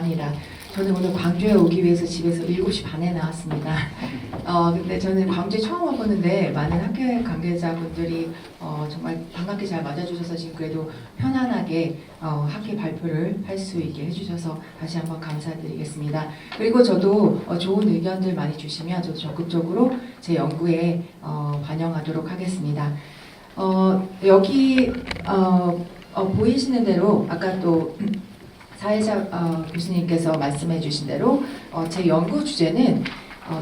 반이라 저는 오늘 광주에 오기 위해서 집에서 7시 반에 나왔습니다. 근데 저는 광주에 처음 와보는데 많은 학교 관계자분들이 정말 반갑게 잘 맞아주셔서 지금 그래도 편안하게 학회 발표를 할 수 있게 해주셔서 다시 한번 감사드리겠습니다. 그리고 저도 좋은 의견들 많이 주시면 저도 적극적으로 제 연구에 반영하도록 하겠습니다. 여기 보이시는 대로 아까 또 사회자 교수님께서 말씀해 주신 대로 제 연구 주제는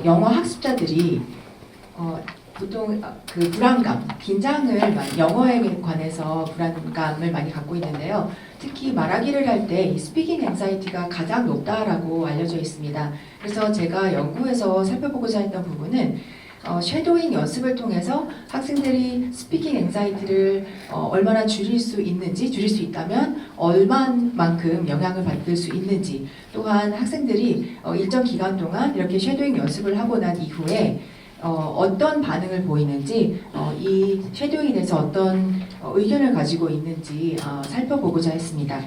영어 학습자들이 보통 그 불안감, 긴장을 영어에 관해서 불안감을 많이 갖고 있는데요. 특히 말하기를 할 때 이 스피킹 앵사이티가 가장 높다라고 알려져 있습니다. 그래서 제가 연구에서 살펴보고자 했던 부분은 쉐도잉 연습을 통해서 학생들이 스피킹 앵사이티를 얼마나 줄일 수 있는지, 줄일 수 있다면 얼마만큼 영향을 받을 수 있는지, 또한 학생들이 일정 기간 동안 이렇게 쉐도잉 연습을 하고 난 이후에 어떤 반응을 보이는지, 이 쉐도잉에 대해서 어떤 의견을 가지고 있는지 살펴보고자 했습니다.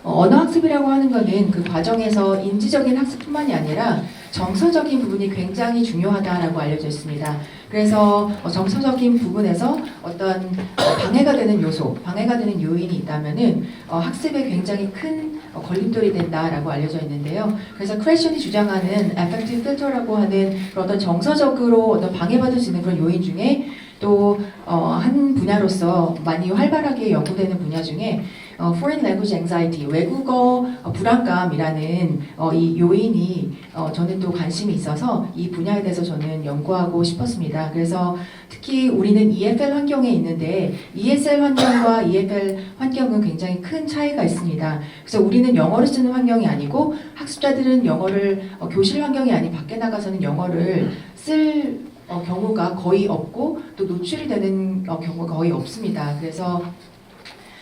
언어학습이라고 하는 것은 그 과정에서 인지적인 학습뿐만이 아니라 정서적인 부분이 굉장히 중요하다라고 알려져 있습니다. 그래서 정서적인 부분에서 어떤 방해가 되는 요소, 방해가 되는 요인이 있다면은 학습에 굉장히 큰 걸림돌이 된다라고 알려져 있는데요. 그래서 크래션이 주장하는 affective filter라고 하는 어떤 정서적으로 어떤 방해받을 수 있는 그런 요인 중에 또 한 분야로서 많이 활발하게 연구되는 분야 중에 Foreign Language Anxiety, 외국어 불안감이라는 이 요인이 저는 또 관심이 있어서 이 분야에 대해서 저는 연구하고 싶었습니다. 그래서 특히 우리는 EFL 환경에 있는데 ESL 환경과 EFL 환경은 굉장히 큰 차이가 있습니다. 그래서 우리는 영어를 쓰는 환경이 아니고 학습자들은 영어를 교실 환경이 아닌 밖에 나가서는 영어를 쓸 경우가 거의 없고 또 노출이 되는 경우가 거의 없습니다. 그래서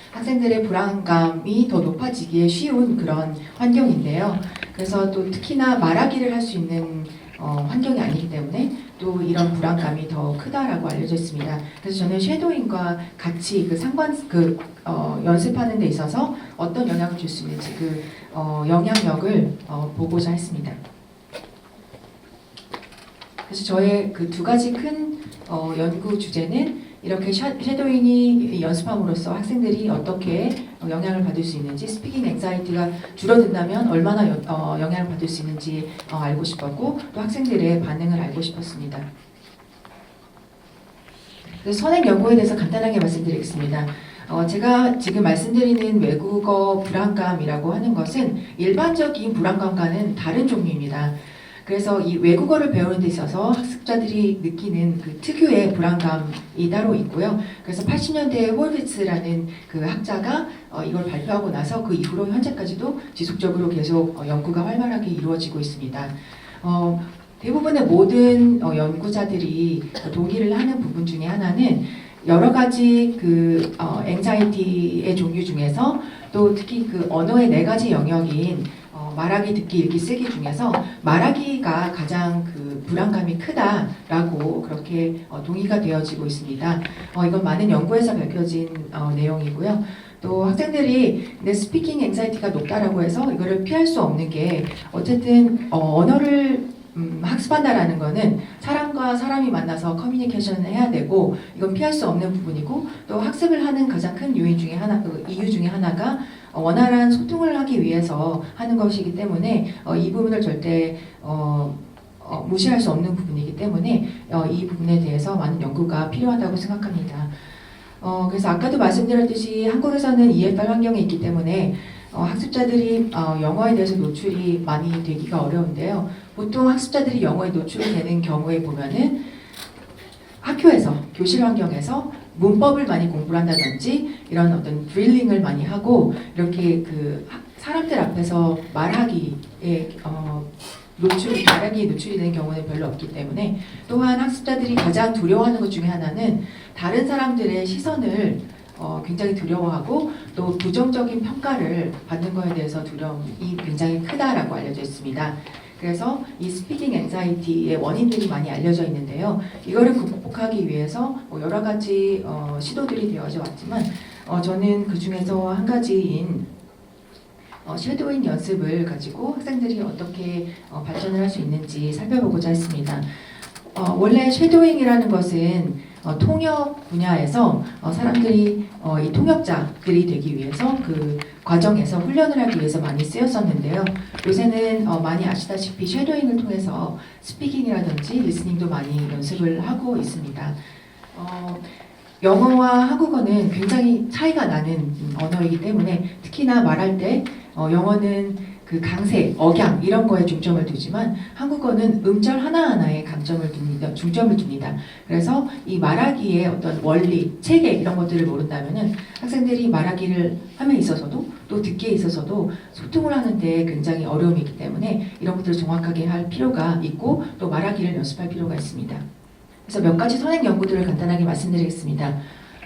학생들의 불안감이 더 높아지기에 쉬운 그런 환경인데요. 그래서 또 특히나 말하기를 할 수 있는 환경이 아니기 때문에 또 이런 불안감이 더 크다라고 알려져 있습니다. 그래서 저는 쉐도잉과 같이 연습하는 데 있어서 어떤 영향을 줄 수 있는지 그 영향력을 보고자 했습니다. 그래서 저의 그 두 가지 큰 연구 주제는 이렇게 쉐도잉이 연습함으로써 학생들이 어떻게 영향을 받을 수 있는지, 스피킹 앵사이티가 줄어든다면 얼마나 영향을 받을 수 있는지 알고 싶었고, 또 학생들의 반응을 알고 싶었습니다. 그래서 선행 연구에 대해서 간단하게 말씀드리겠습니다. 제가 지금 말씀드리는 외국어 불안감이라고 하는 것은 일반적인 불안감과는 다른 종류입니다. 그래서 이 외국어를 배우는 데 있어서 학습자들이 느끼는 그 특유의 불안감이 따로 있고요. 그래서 80년대에 홀비츠라는 그 학자가 이걸 발표하고 나서 그 이후로 현재까지도 지속적으로 계속 연구가 활발하게 이루어지고 있습니다. 대부분의 모든 연구자들이 동의를 하는 부분 중에 하나는 여러 가지 그 앵자이티의 종류 중에서 또 특히 그 언어의 4가지 영역인 말하기, 듣기, 읽기, 쓰기 중에서 말하기가 가장 그 불안감이 크다라고 그렇게 동의가 되어지고 있습니다. 이건 많은 연구에서 밝혀진 내용이고요. 또 학생들이 내 스피킹 앵사이티가 높다라고 해서 이거를 피할 수 없는 게 어쨌든 언어를 학습한다라는 거는 사람과 사람이 만나서 커뮤니케이션을 해야 되고 이건 피할 수 없는 부분이고 또 학습을 하는 가장 큰 요인 중에 하나, 이유 중에 하나가 원활한 소통을 하기 위해서 하는 것이기 때문에 이 부분을 절대 무시할 수 없는 부분이기 때문에 이 부분에 대해서 많은 연구가 필요하다고 생각합니다. 그래서 아까도 말씀드렸듯이 한국에서는 EFR 환경에 있기 때문에 학습자들이 영어에 대해서 노출이 많이 되기가 어려운데요. 보통 학습자들이 영어에 노출이 되는 경우에 보면은 학교에서, 교실 환경에서 문법을 많이 공부를 한다든지 이런 어떤 드릴링을 많이 하고 이렇게 그 사람들 앞에서 말하기에 말하기에 노출이 되는 경우는 별로 없기 때문에 또한 학습자들이 가장 두려워하는 것 중에 하나는 다른 사람들의 시선을 굉장히 두려워하고 또 부정적인 평가를 받는 것에 대해서 두려움이 굉장히 크다라고 알려져 있습니다. 그래서 이 스피킹 앵자이티의 원인들이 많이 알려져 있는데요. 이거를 극복하기 위해서 여러 가지 시도들이 되어져 왔지만 저는 그 중에서 한 가지인 섀도잉 연습을 가지고 학생들이 어떻게 발전을 할 수 있는지 살펴보고자 했습니다. 원래 섀도잉이라는 것은 통역 분야에서 사람들이 이 통역자들이 되기 위해서 그 과정에서 훈련을 하기 위해서 많이 쓰였었는데요. 요새는 많이 아시다시피 섀도잉을 통해서 스피킹이라든지 리스닝도 많이 연습을 하고 있습니다. 영어와 한국어는 굉장히 차이가 나는 언어이기 때문에 특히나 말할 때 영어는 그 강세, 억양 이런 거에 중점을 두지만 한국어는 음절 하나하나에 중점을 둡니다. 그래서 이 말하기의 어떤 원리, 체계 이런 것들을 모른다면은 학생들이 말하기를 함에 있어서도 또 듣기에 있어서도 소통을 하는데 굉장히 어려움이 있기 때문에 이런 것들을 정확하게 할 필요가 있고 또 말하기를 연습할 필요가 있습니다. 그래서 몇 가지 선행 연구들을 간단하게 말씀드리겠습니다.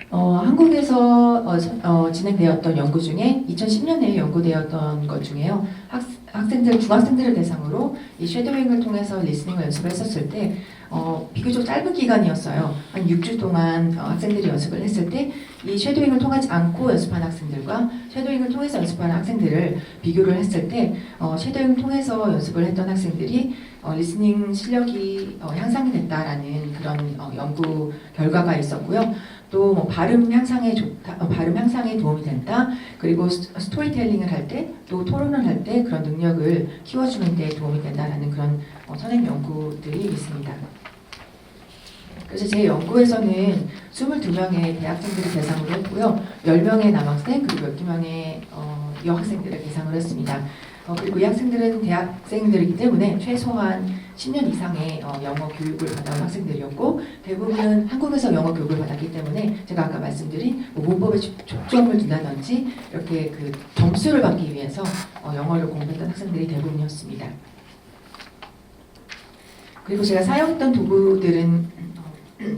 한국에서 진행되었던 연구 중에 2010년에 연구되었던 것 중에요. 중학생들을 대상으로 이 쉐도잉을 통해서 리스닝을 연습을 했었을 때 비교적 짧은 기간이었어요. 한 6주 동안 학생들이 연습을 했을 때 이 쉐도잉을 통하지 않고 연습한 학생들과 쉐도잉을 통해서 연습하는 학생들을 비교를 했을 때 쉐도잉을 통해서 연습을 했던 학생들이 리스닝 실력이 향상이 됐다라는 그런 연구 결과가 있었고요. 또 뭐 발음 향상에 도움이 된다. 그리고 스토리텔링을 할 때, 또 토론을 할 때 그런 능력을 키워주는 데 도움이 된다라는 그런 선행 연구들이 있습니다. 그래서 제 연구에서는 22명의 대학생들을 대상으로 했고요. 10명의 남학생 그리고 12명의 여학생들을 대상으로 했습니다. 그리고 이 학생들은 대학생들이기 때문에 최소한 10년 이상의 영어 교육을 받아온 학생들이었고 대부분은 한국에서 영어 교육을 받았기 때문에 제가 아까 말씀드린 문법에 초점을 둔다든지 이렇게 그 점수를 받기 위해서 영어를 공부했던 학생들이 대부분이었습니다. 그리고 제가 사용했던 도구들은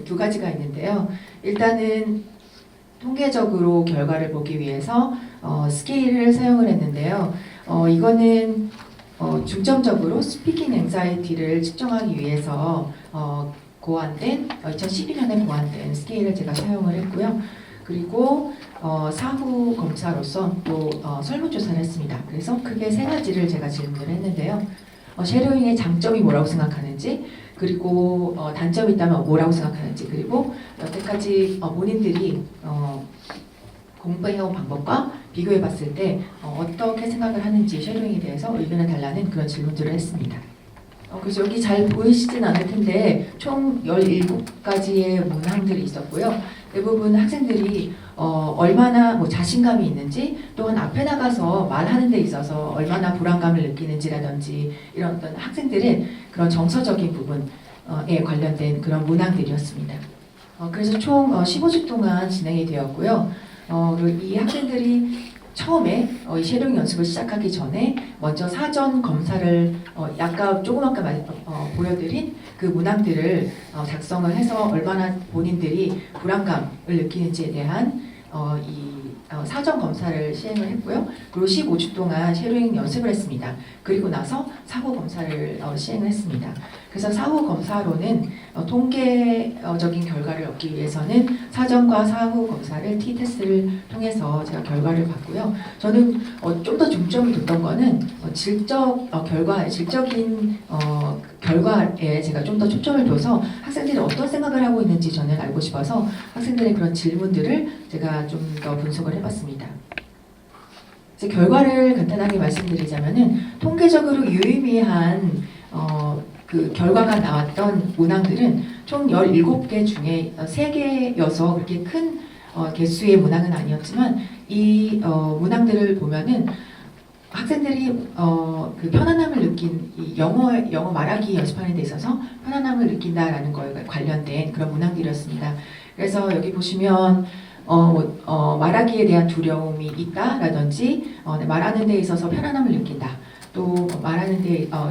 두 가지가 있는데요. 일단은 통계적으로 결과를 보기 위해서 스케일을 사용을 했는데요. 이거는 중점적으로 스피킹 앵사이티를 측정하기 위해서 2012년에 고안된 스케일을 제가 사용을 했고요. 그리고 사후 검사로서 또 설문조사를 했습니다. 그래서 크게 세 가지를 제가 질문을 했는데요. 쉐도잉의 장점이 뭐라고 생각하는지, 그리고 단점이 있다면 뭐라고 생각하는지, 그리고 여태까지 본인들이 공부해온 방법과 비교해 봤을 때 어떻게 생각을 하는지 쉐도잉에 대해서 의견을 달라는 그런 질문들을 했습니다. 그래서 여기 잘 보이시진 않을 텐데 총 17가지의 문항들이 있었고요. 대부분 학생들이 얼마나 자신감이 있는지, 또한 앞에 나가서 말하는 데 있어서 얼마나 불안감을 느끼는지라든지 이런 어떤 학생들의 그런 정서적인 부분에 관련된 그런 문항들이었습니다. 그래서 총 15주 동안 진행이 되었고요. 이 학생들이 처음에 이 쉐도잉 연습을 시작하기 전에 먼저 사전 검사를 조금 아까 보여드린 그 문항들을 작성을 해서 얼마나 본인들이 불안감을 느끼는지에 대한 사전 검사를 시행을 했고요. 그리고 15주 동안 쉐도잉 연습을 했습니다. 그리고 나서 사후 검사를 시행을 했습니다. 그래서 사후 검사로는 통계적인 결과를 얻기 위해서는 사전과 사후 검사를 T-테스트를 통해서 제가 결과를 봤고요. 저는 좀 더 중점을 뒀던 거는 질적인 결과에 제가 좀 더 초점을 둬서 학생들이 어떤 생각을 하고 있는지 저는 알고 싶어서 학생들의 그런 질문들을 제가 좀 더 분석을 해봤습니다. 이제 결과를 간단하게 말씀드리자면은 통계적으로 유의미한 그 결과가 나왔던 문항들은 총 17개 중에 3개여서 그렇게 큰 개수의 문항은 아니었지만 이 문항들을 보면은 학생들이 그 편안함을 이 영어 말하기 연습하는 데 있어서 편안함을 느낀다라는 거에 관련된 그런 문항들이었습니다. 그래서 여기 보시면 말하기에 대한 두려움이 있다라든지 말하는 데 있어서 편안함을 느낀다. 또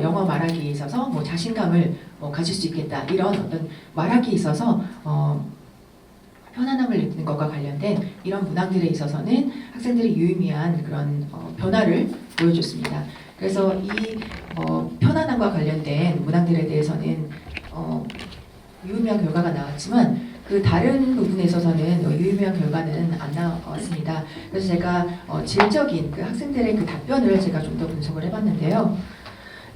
영어 말하기에 있어서 자신감을 가질 수 있겠다. 이런 어떤 말하기에 있어서 편안함을 느끼는 것과 관련된 이런 문항들에 있어서는 학생들이 유의미한 그런 변화를 보여줬습니다. 그래서 이 편안함과 관련된 문항들에 대해서는 유의미한 결과가 나왔지만 그 다른 부분에 있어서는 유의미한 결과는 안 나왔습니다. 그래서 제가 질적인 그 학생들의 그 답변을 제가 좀 더 분석을 해봤는데요.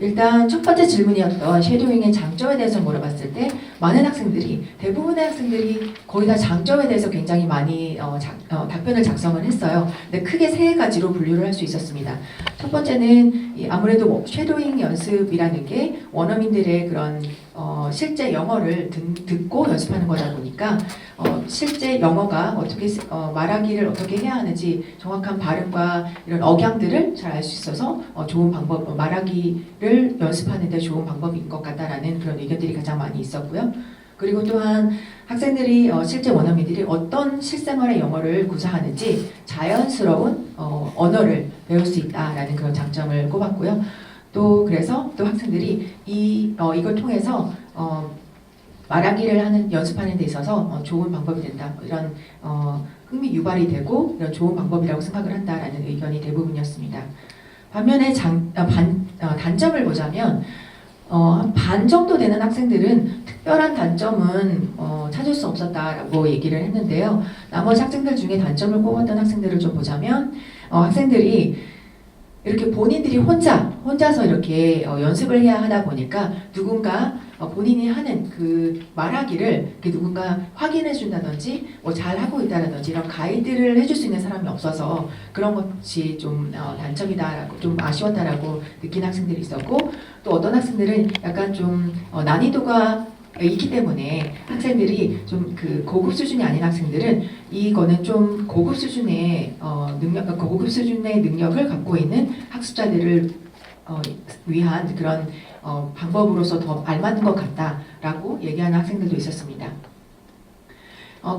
일단 첫 번째 질문이었던 쉐도잉의 장점에 대해서 물어봤을 때 많은 학생들이, 대부분의 학생들이 거의 다 장점에 대해서 굉장히 많이 답변을 작성을 했어요. 근데 크게 세 가지로 분류를 할 수 있었습니다. 첫 번째는 아무래도 쉐도잉 연습이라는 게 원어민들의 그런 실제 영어를 듣고 연습하는 거다 보니까 실제 영어가 어떻게 말하기를 어떻게 해야 하는지 정확한 발음과 이런 억양들을 잘 알 수 있어서 좋은 방법, 말하기를 연습하는 데 좋은 방법인 것 같다라는 그런 의견들이 가장 많이 있었고요. 그리고 또한 학생들이 실제 원어민들이 어떤 실생활의 영어를 구사하는지 자연스러운 언어를 배울 수 있다라는 그런 장점을 꼽았고요. 또 그래서 또 학생들이 이걸 통해서 말하기를 연습하는 데 있어서 좋은 방법이 된다. 이런 흥미 유발이 되고 이런 좋은 방법이라고 생각을 한다라는 의견이 대부분이었습니다. 반면에 단점을 보자면 한 반 정도 되는 학생들은 특별한 단점은 찾을 수 없었다라고 얘기를 했는데요. 나머지 학생들 중에 단점을 꼽았던 학생들을 좀 보자면 학생들이 이렇게 본인들이 혼자서 이렇게 연습을 해야 하다 보니까 누군가 본인이 하는 그 말하기를 누군가 확인해 준다든지 잘하고 있다라든지 이런 가이드를 해줄 수 있는 사람이 없어서 그런 것이 좀 단점이다라고, 좀 아쉬웠다라고 느낀 학생들이 있었고, 또 어떤 학생들은 약간 좀 난이도가 있기 때문에 학생들이 좀 그 고급 수준이 아닌 학생들은 이거는 좀 고급 수준의 능력을 갖고 있는 학습자들을 위한 그런 방법으로서 더 알맞는 것 같다라고 얘기하는 학생들도 있었습니다.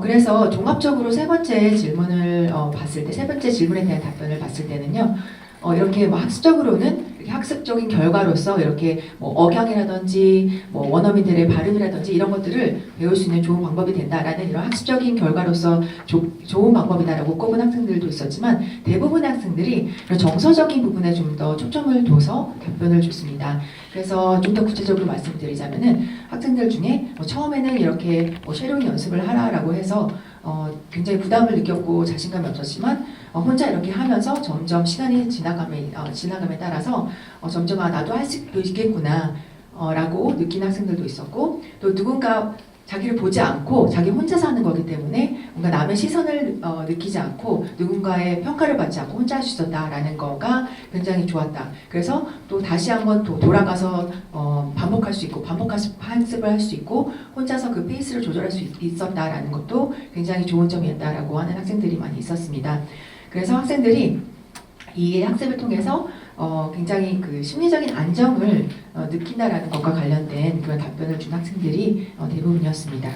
그래서 종합적으로 세 번째 질문을 봤을 때, 세 번째 질문에 대한 답변을 봤을 때는요, 이렇게 학습적으로는 이렇게 학습적인 결과로서 이렇게 억양이라든지 원어민들의 발음이라든지 이런 것들을 배울 수 있는 좋은 방법이 된다라는 이런 학습적인 결과로서 좋은 방법이다라고 꼽은 학생들도 있었지만, 대부분의 학생들이 정서적인 부분에 좀 더 초점을 둬서 답변을 줬습니다. 그래서 좀 더 구체적으로 말씀드리자면은 학생들 중에 처음에는 이렇게 쉐도잉 연습을 하라라고 해서 굉장히 부담을 느꼈고 자신감이 없었지만 혼자 이렇게 하면서 점점 시간이 지나감에 따라서 점점 나도 할 수 있겠구나 라고 느낀 학생들도 있었고, 또 누군가 자기를 보지 않고 자기 혼자서 하는 거기 때문에 뭔가 남의 시선을 느끼지 않고 누군가의 평가를 받지 않고 혼자 할 수 있었다라는 거가 굉장히 좋았다. 그래서 또 다시 한번 돌아가서 반복할 수 있고 학습을 할 수 있고 혼자서 그 페이스를 조절할 수 있었다라는 것도 굉장히 좋은 점이었다라고 하는 학생들이 많이 있었습니다. 그래서 학생들이 이 학습을 통해서 굉장히 그 심리적인 안정을 느낀다라는 것과 관련된 그런 답변을 준 학생들이 대부분이었습니다.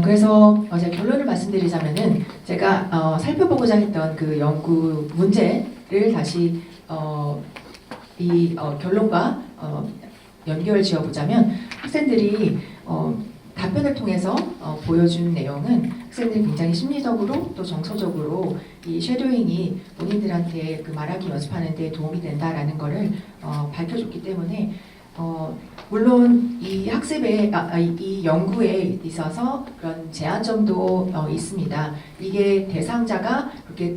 그래서 제가 결론을 말씀드리자면은 제가 살펴보고자 했던 그 연구 문제를 다시 이 결론과 연결 지어보자면, 학생들이 답변을 통해서 보여준 내용은 학생들이 굉장히 심리적으로 또 정서적으로 이 쉐도잉이 본인들한테 그 말하기 연습하는 데 도움이 된다라는 것을 밝혀줬기 때문에 물론 이 학습에 이 연구에 있어서 그런 제한점도 있습니다. 이게 대상자가 그렇게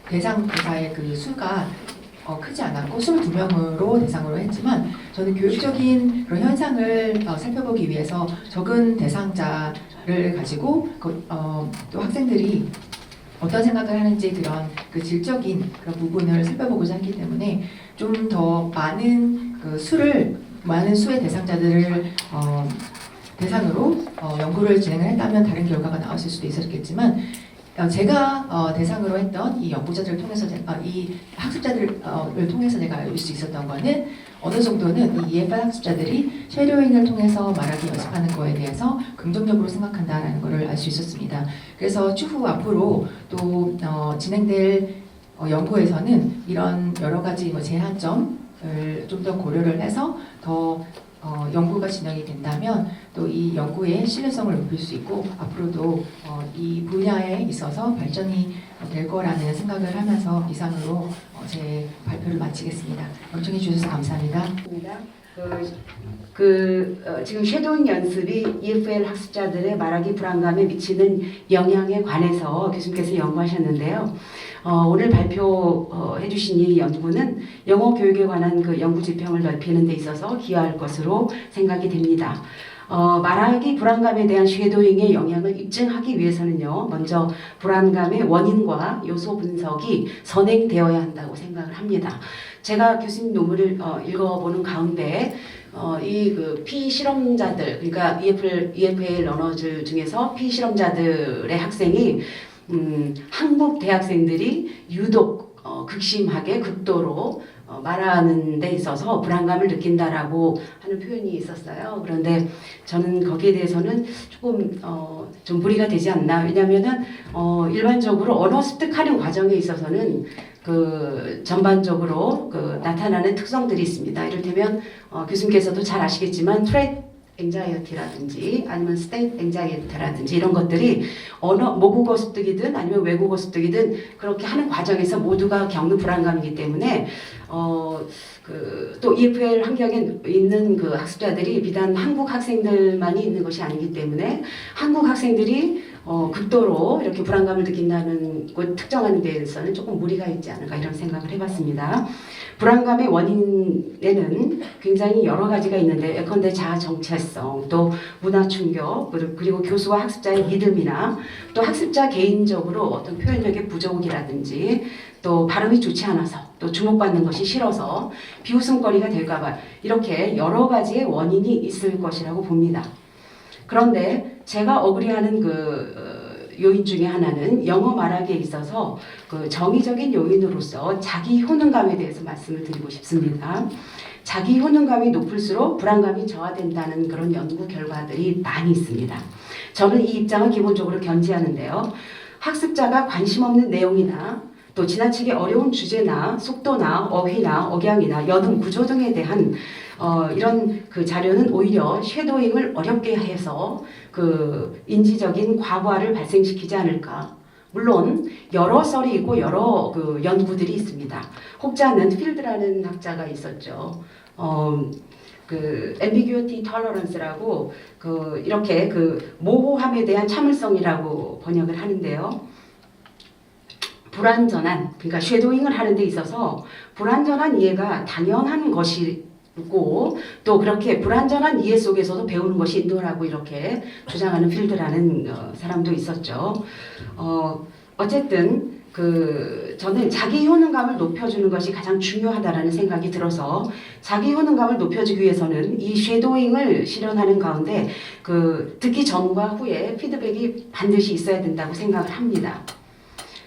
대상자의 그 수가 크지 않았고 22명으로 대상으로 했지만, 저는 교육적인 그런 현상을 살펴보기 위해서 적은 대상자를 가지고 또 학생들이 어떤 생각을 하는지 그런 그 질적인 그런 부분을 살펴보고자 했기 때문에 좀 더 많은 많은 수의 대상자들을 대상으로 연구를 진행을 했다면 다른 결과가 나왔을 수도 있었겠지만, 제가 대상으로 했던 이 연구자들을 통해서 이 학습자들을 통해서 제가 알 수 있었던 거는 어느 정도는 이 EFI 학습자들이 쉐도잉을 통해서 말하기 연습하는 거에 대해서 긍정적으로 생각한다라는 것을 알 수 있었습니다. 그래서 추후 앞으로 또 진행될 연구에서는 이런 여러 가지 제한점을 좀 더 고려를 해서 더 연구가 진행이 된다면 또 이 연구의 신뢰성을 높일 수 있고 앞으로도 이 분야에 있어서 발전이 될 거라는 생각을 하면서 이상으로 제 발표를 마치겠습니다. 경청해 주셔서 감사합니다. 지금 쉐도잉 연습이 EFL 학습자들의 말하기 불안감에 미치는 영향에 관해서 교수님께서 연구하셨는데요. 오늘 발표해 주신 이 연구는 영어 교육에 관한 그 연구 지평을 넓히는 데 있어서 기여할 것으로 생각이 됩니다. 말하기 불안감에 대한 쉐도잉의 영향을 입증하기 위해서는요, 먼저 불안감의 원인과 요소 분석이 선행되어야 한다고 생각을 합니다. 제가 교수님 논문을 읽어보는 가운데 이 피실험자들, 그러니까 EFL 러너즈 중에서 피실험자들의 학생이 한국 대학생들이 유독 극심하게 극도로 말하는 데 있어서 불안감을 느낀다라고 하는 표현이 있었어요. 그런데 저는 거기에 대해서는 조금 좀 무리가 되지 않나. 왜냐하면은 일반적으로 언어 습득하는 과정에 있어서는 전반적으로 나타나는 특성들이 있습니다. 이를테면 교수님께서도 잘 아시겠지만 트레이트 앵자이어티라든지 아니면 스테이트 앵자이어티라든지 이런 것들이 모국어 습득이든 아니면 외국어 습득이든 그렇게 하는 과정에서 모두가 겪는 불안감이기 때문에 또 EFL 환경에 있는 그 학습자들이 비단 한국 학생들만이 있는 것이 아니기 때문에 한국 학생들이 극도로 이렇게 불안감을 느낀다는 것 특정하는 데에서는 조금 무리가 있지 않을까 이런 생각을 해봤습니다. 불안감의 원인에는 굉장히 여러 가지가 있는데 예컨대 자아 정체성, 또 문화 충격, 그리고 교수와 학습자의 믿음이나 또 학습자 개인적으로 어떤 표현력의 부족이라든지 또 발음이 좋지 않아서 또 주목받는 것이 싫어서 비웃음거리가 될까봐 이렇게 여러 가지의 원인이 있을 것이라고 봅니다. 그런데 제가 어그리하는 요인 중에 하나는 영어 말하기에 있어서 정의적인 요인으로서 자기 효능감에 대해서 말씀을 드리고 싶습니다. 자기 효능감이 높을수록 불안감이 저하된다는 그런 연구 결과들이 많이 있습니다. 저는 이 입장을 기본적으로 견지하는데요. 학습자가 관심 없는 내용이나 또 지나치게 어려운 주제나 속도나 어휘나 억양이나 여든 구조 등에 대한 이런 자료는 오히려 쉐도잉을 어렵게 해서 인지적인 과부하를 발생시키지 않을까. 물론 여러 썰이 있고 여러 연구들이 있습니다. 혹자는 필드라는 학자가 있었죠. ambiguity tolerance라고 이렇게 모호함에 대한 참을성이라고 번역을 하는데요. 그러니까 쉐도잉을 하는 데 있어서 불완전한 이해가 당연한 것이고 또 그렇게 불완전한 이해 속에서도 배우는 것이 인도라고 이렇게 주장하는 필드라는 사람도 있었죠. 어쨌든 저는 자기 효능감을 높여주는 것이 가장 중요하다라는 생각이 들어서 자기 효능감을 높여주기 위해서는 이 쉐도잉을 실현하는 가운데 듣기 전과 후에 피드백이 반드시 있어야 된다고 생각을 합니다.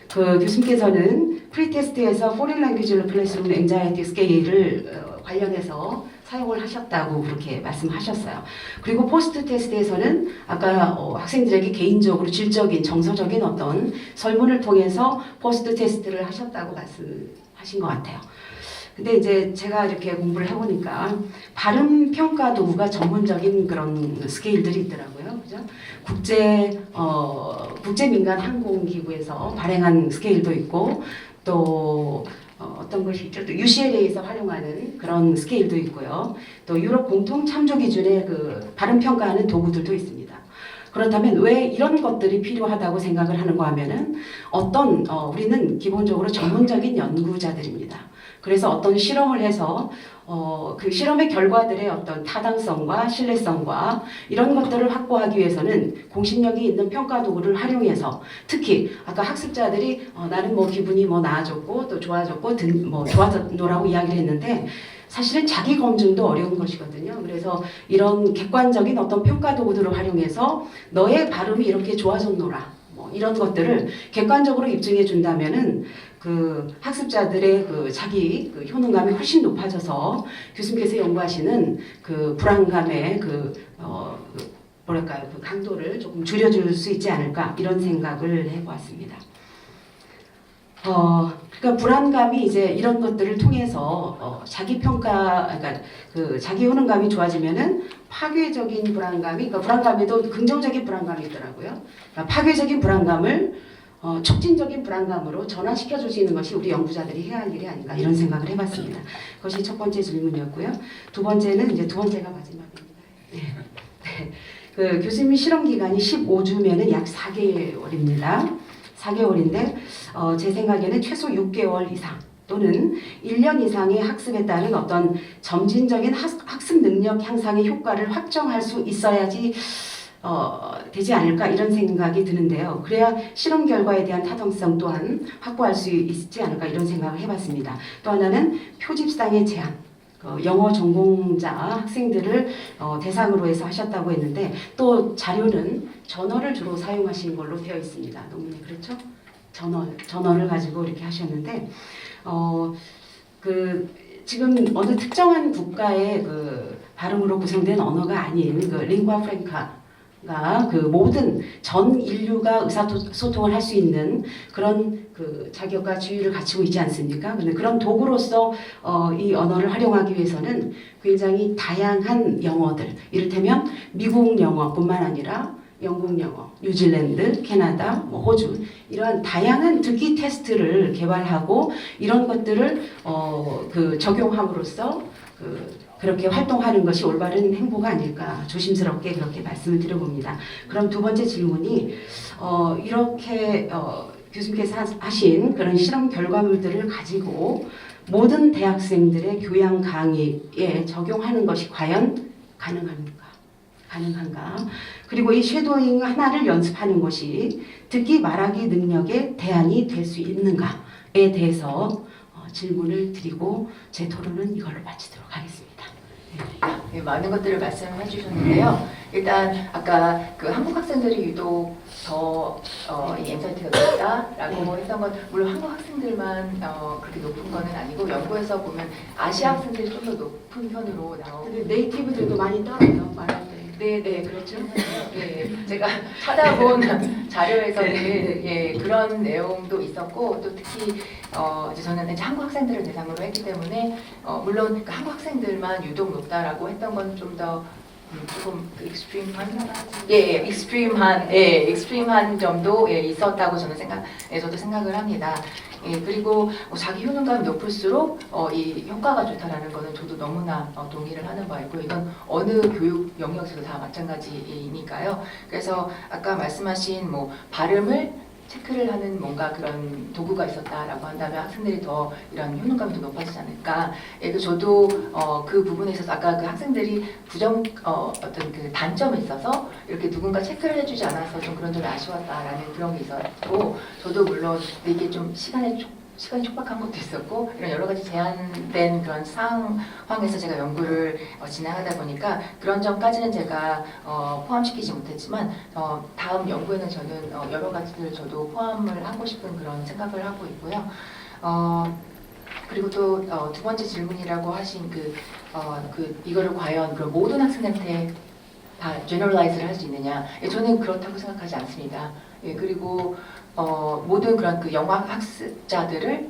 교수님께서는 프리테스트에서 Foreign Language Classroom Anxiety Scale을 관련해서 사용을 하셨다고 그렇게 말씀하셨어요. 그리고 포스트 테스트에서는 아까 학생들에게 개인적으로 질적인 정서적인 어떤 설문을 통해서 포스트 테스트를 하셨다고 말씀하신 것 같아요. 근데 이제 제가 이렇게 공부를 해보니까 발음 평가 도구가 전문적인 그런 스케일들이 있더라고요. 그죠? 국제 민간 항공기구에서 발행한 스케일도 있고 또 어떤 것이 있죠? 또 UCLA에서 활용하는 그런 스케일도 있고요. 또 유럽 공통 참조 기준의 발음 평가하는 도구들도 있습니다. 그렇다면 왜 이런 것들이 필요하다고 생각을 하는가 하면은 우리는 기본적으로 전문적인 연구자들입니다. 그래서 어떤 실험을 해서 그 실험의 결과들의 어떤 타당성과 신뢰성과 이런 것들을 확보하기 위해서는 공신력이 있는 평가 도구를 활용해서 특히 아까 학습자들이 나는 기분이 나아졌고 또 좋아졌고 좋아졌노라고 이야기를 했는데 사실은 자기 검증도 어려운 것이거든요. 그래서 이런 객관적인 어떤 평가 도구들을 활용해서 너의 발음이 이렇게 좋아졌노라 이런 것들을 객관적으로 입증해 준다면은 학습자들의 자기 효능감이 훨씬 높아져서 교수님께서 연구하시는 불안감의 강도를 조금 줄여줄 수 있지 않을까 이런 생각을 해보았습니다. 그러니까 불안감이 이제 이런 것들을 통해서 자기 평가, 그러니까 자기 효능감이 좋아지면은 파괴적인 불안감이, 그러니까 불안감에도 긍정적인 불안감이 있더라고요. 그러니까 파괴적인 불안감을 촉진적인 불안감으로 전환시켜 줄 수 있는 것이 우리 연구자들이 해야 할 일이 아닌가 이런 생각을 해봤습니다. 그것이 첫 번째 질문이었고요. 두 번째는 이제 두 번째가 마지막입니다. 네. 네. 그 교수님 실험 기간이 15주면은 약 4개월입니다. 4개월인데 제 생각에는 최소 6개월 이상 또는 1년 이상의 학습에 따른 어떤 점진적인 학습 능력 향상의 효과를 확정할 수 있어야지 되지 않을까 이런 생각이 드는데요. 그래야 실험 결과에 대한 타당성 또한 확보할 수 있지 않을까 이런 생각을 해봤습니다. 또 하나는 표집상의 제한. 영어 전공자 학생들을 대상으로 해서 하셨다고 했는데 또 자료는 전어를 주로 사용하신 걸로 되어 있습니다. 논문이 그렇죠? 전어를 가지고 이렇게 하셨는데 지금 어느 특정한 국가의 그 발음으로 구성된 언어가 아닌 그 링과 프랭카가 그 모든 전 인류가 의사소통을 할 수 있는 그런 그 자격과 지위를 갖추고 있지 않습니까? 근데 그런 도구로서 이 언어를 활용하기 위해서는 굉장히 다양한 영어들, 이를테면 미국 영어뿐만 아니라 영국 영어, 뉴질랜드, 캐나다, 호주 이러한 다양한 듣기 테스트를 개발하고 이런 것들을 적용함으로써 그렇게 활동하는 것이 올바른 행보가 아닐까 조심스럽게 그렇게 말씀을 드려봅니다. 그럼 두 번째 질문이 이렇게 교수님께서 하신 그런 실험 결과물들을 가지고 모든 대학생들의 교양 강의에 적용하는 것이 과연 가능한가? 그리고 이 쉐도잉 하나를 연습하는 것이 듣기 말하기 능력의 대안이 될 수 있는가에 대해서 질문을 드리고 제 토론은 이걸로 마치도록 하겠습니다. 네, 많은 것들을 말씀해 주셨는데요. 일단 아까 그 한국 학생들이 유독 더 이 엔자이티가 높다라고 했던 건 물론 한국 학생들만 그렇게 높은 거는 아니고 연구에서 보면 아시아 학생들이 좀 더 높은 편으로 나오고 근데 네이티브들도 많이 떨어요 말할 때. 네, 그렇죠. 예, 제가 찾아본 자료에서는 예, 그런 내용도 있었고 또 특히 이제 저는 이제 한국 학생들을 대상으로 했기 때문에 물론 그 한국 학생들만 유독 높다라고 했던 건 좀 더 조금 그 익스트림한 점도 있었다고 저는 저도 생각을 합니다. 예, 그리고 자기 효능감이 높을수록 이 효과가 좋다라는 거는 저도 너무나 동의를 하는 바이고 이건 어느 교육 영역에서도 다 마찬가지이니까요. 그래서 아까 말씀하신 뭐 발음을 체크를 하는 뭔가 그런 도구가 있었다라고 한다면 학생들이 더 이런 효능감이 더 높아지지 않을까. 예, 그 저도 그 부분에 있어서 아까 그 학생들이 어떤 그 단점이 있어서 이렇게 누군가 체크를 해주지 않아서 좀 그런 점이 아쉬웠다라는 그런 게 있었고 저도 물론 이게 좀 시간이 촉박한 것도 있었고 이런 여러 가지 제한된 그런 상황에서 제가 연구를 진행하다 보니까 그런 점까지는 제가 포함시키지 못했지만 다음 연구에는 저는 여러 가지를 저도 포함을 하고 싶은 그런 생각을 하고 있고요. 그리고 또 두 번째 질문이라고 하신 이거를 과연 그럼 모든 학생한테 다 generalize를 할 수 있느냐? 예, 저는 그렇다고 생각하지 않습니다. 예, 그리고 모든 그런 그 영어 학습자들을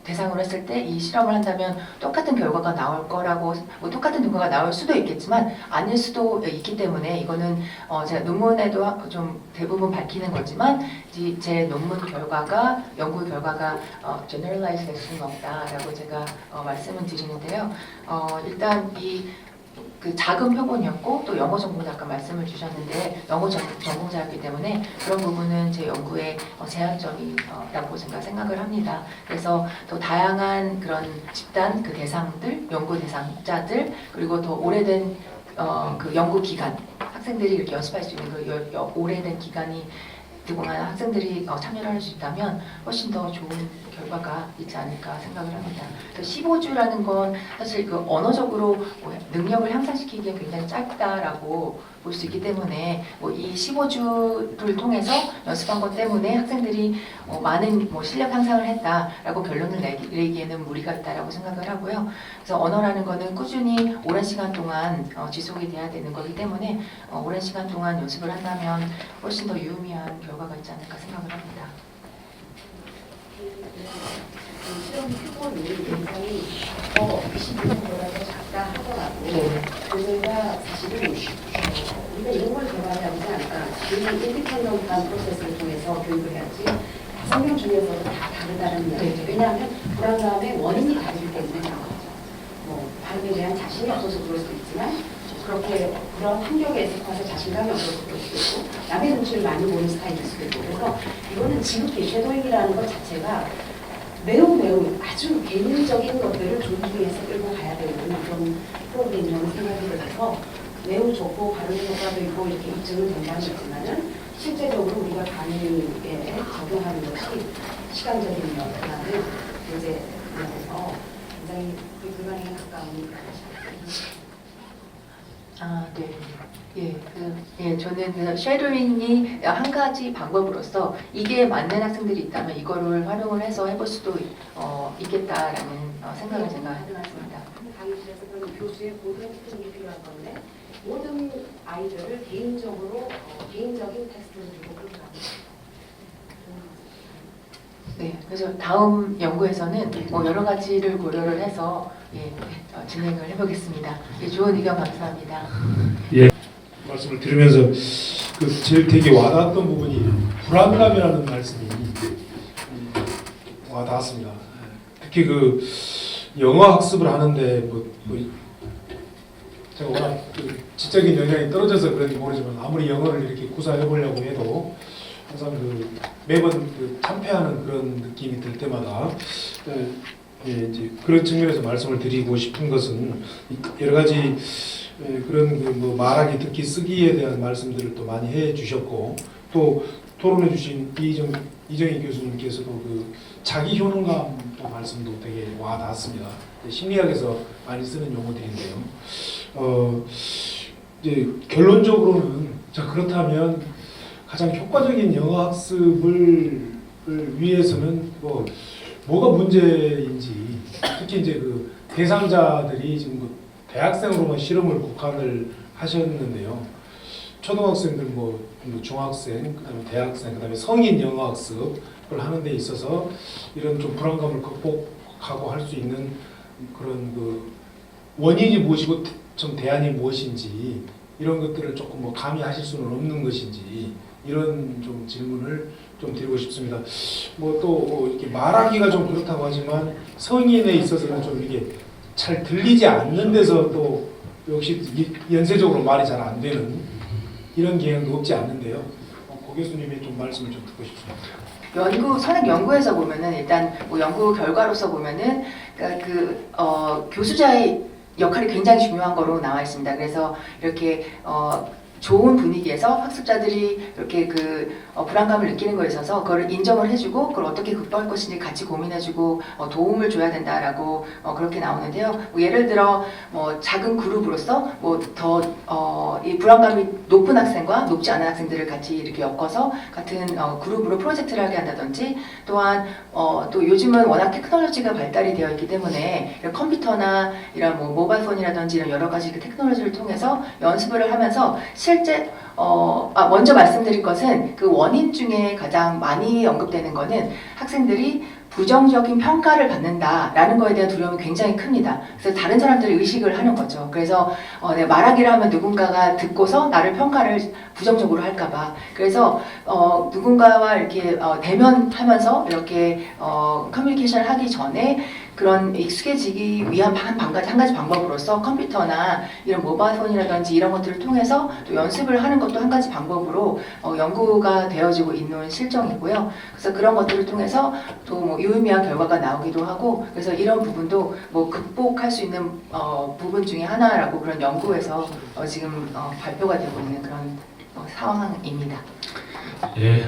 대상으로 했을 때 이 실험을 한다면 똑같은 결과가 나올 거라고 뭐 똑같은 결과가 나올 수도 있겠지만 아닐 수도 있기 때문에 이거는 제가 논문에도 좀 대부분 밝히는 거지만 제 논문 결과가 연구 결과가 generalize 될 수는 없다라고 제가 말씀을 드리는데요. 일단 그 작은 표본이었고 또 영어 전공자 아까 말씀을 주셨는데 영어 전공자였기 때문에 그런 부분은 제 연구의 제한점이라고 제가 생각을 합니다. 그래서 더 다양한 그런 집단 그 대상들, 연구 대상자들 그리고 더 오래된 그 연구 기간 학생들이 이렇게 연습할 수 있는 그 오래된 기간이 동안 학생들이 참여를 할 수 있다면 훨씬 더 좋은 결과가 있지 않을까 생각을 합니다. 15주라는 건 사실 그 언어적으로 능력을 향상시키기에 굉장히 짧다라고 볼 수 있기 때문에 이 15주를 통해서 연습한 것 때문에 학생들이 많은 실력 향상을 했다라고 결론을 내기에는 무리가 있다라고 생각을 하고요. 그래서 언어라는 거는 꾸준히 오랜 시간 동안 지속이 돼야 되는 거기 때문에 오랜 시간 동안 연습을 한다면 훨씬 더 유의미한 결과가 있지 않을까 생각을 합니다. 실험 표본이 굉장히 25년보다 작다 하더라도 저희가 사실은 우리가 이런 걸 개발해야 하지 않을까. 우리는 인디펜던트한 프로세스를 통해서 교육을 해야지 5명 중에서도 다 다르다는 이야기죠. 왜냐하면 불안감의 원인이 다르기 때문에 그런 거죠. 뭐 발음에 대한 자신이 없어서 그럴 수도 있지만 그렇게 그런 환경에 속해서 자신감이 없어서 그럴 수도 있고 남의 눈치를 많이 보는 스타일일 수도 있고 그래서 이거는 지극히 쉐도잉이라는 것 자체가 매우 아주 개인적인 것들을 존중해서 끌고 가야 되는 그런 프로그램이라는 생각이 들어서 매우 좋고 바른 효과도 있고 이렇게 입증은 된다는 거지만은 실제적으로 우리가 강의에 적용하는 것이 시간적인 면이라는 문제에 대해서 굉장히 불가능에 가까운 아, 네. 저는 그 쉐도잉이 한 가지 방법으로서 이게 맞는 학생들이 있다면 이거를 활용을 해서 해볼 수도 있겠다라는 생각을 제가 해봤습니다. 강의실에서 그런 교수의 모든 특징이 필요한 건데 모든 아이들을 개인적으로 개인적인 테스트를 주고 끌고 갑니다. 네, 그래서 다음 연구에서는 뭐 여러 가지를 고려를 해서 진행을 해보겠습니다. 좋은 의견 감사합니다. 말씀을 들으면서 그 제일 되게 와닿았던 부분이 불안감이라는 말씀이 와닿았습니다. 특히 그 영어 학습을 하는데 뭐 제가 워낙 그 지적인 영향이 떨어져서 그런지 모르지만 아무리 영어를 이렇게 구사해 보려고 해도 항상 그 매번 그 참패하는 그런 느낌이 들 때마다 이제 그런 측면에서 말씀을 드리고 싶은 것은 여러 가지 그런 그 뭐 말하기, 듣기, 쓰기에 대한 말씀들을 또 많이 해주셨고 또 토론해 주신 이정희 교수님께서도 그 자기 효능감 또 말씀도 되게 와닿았습니다. 심리학에서 많이 쓰는 용어들인데요. 이제 결론적으로는 자 그렇다면 가장 효과적인 영어 학습을 위해서는 뭐가 문제인지 특히 이제 그 대상자들이 지금 그 대학생으로만 실험을 국한을 하셨는데요. 초등학생들, 중학생, 그다음에 대학생, 그다음에 성인 영어 학습을 하는 데 있어서 이런 좀 불안감을 극복하고 할 수 있는 그런 그 원인이 무엇이고 좀 대안이 무엇인지 이런 것들을 조금 감히 하실 수는 없는 것인지 이런 좀 질문을 좀 드리고 싶습니다. 또 이렇게 말하기가 좀 그렇다고 하지만 성인에 있어서는 좀 이게 잘 들리지 않는 데서 또 역시 연쇄적으로 말이 잘 안 되는 이런 경향도 없지 않는데요. 고 교수님의 좀 말씀을 좀 듣고 싶습니다. 선행 연구에서 보면은 일단 연구 결과로서 보면은 그러니까 교수자의 역할이 굉장히 중요한 거로 나와 있습니다. 그래서 이렇게 좋은 분위기에서 학습자들이 이렇게 불안감을 느끼는 거에 있어서 그걸 인정을 해주고 그걸 어떻게 극복할 것인지 같이 고민해주고 도움을 줘야 된다라고 그렇게 나오는데요. 예를 들어 작은 그룹으로서 이 불안감이 높은 학생과 높지 않은 학생들을 같이 이렇게 엮어서 같은 그룹으로 프로젝트를 하게 한다든지 또한 또 요즘은 워낙 테크놀로지가 발달이 되어 있기 때문에 이런 컴퓨터나 이런 모바일폰이라든지 이런 여러 가지 그 테크놀로지를 통해서 연습을 하면서 실제 먼저 말씀드릴 것은 그 원인 중에 가장 많이 언급되는 것은 학생들이 부정적인 평가를 받는다라는 거에 대한 두려움이 굉장히 큽니다. 그래서 다른 사람들이 의식을 하는 거죠. 그래서 내가 말하기를 하면 누군가가 듣고서 나를 평가를 부정적으로 할까봐. 그래서 누군가와 이렇게 대면하면서 이렇게 커뮤니케이션을 하기 전에 그런 익숙해지기 위한 한 가지 방법으로서 컴퓨터나 이런 모바일폰이라든지 이런 것들을 통해서 또 연습을 하는 것도 한 가지 방법으로 연구가 되어지고 있는 실정이고요. 그래서 그런 것들을 통해서 또 유의미한 결과가 나오기도 하고 그래서 이런 부분도 극복할 수 있는 부분 중에 하나라고 그런 연구에서 지금 발표가 되고 있는 그런 상황입니다. 예,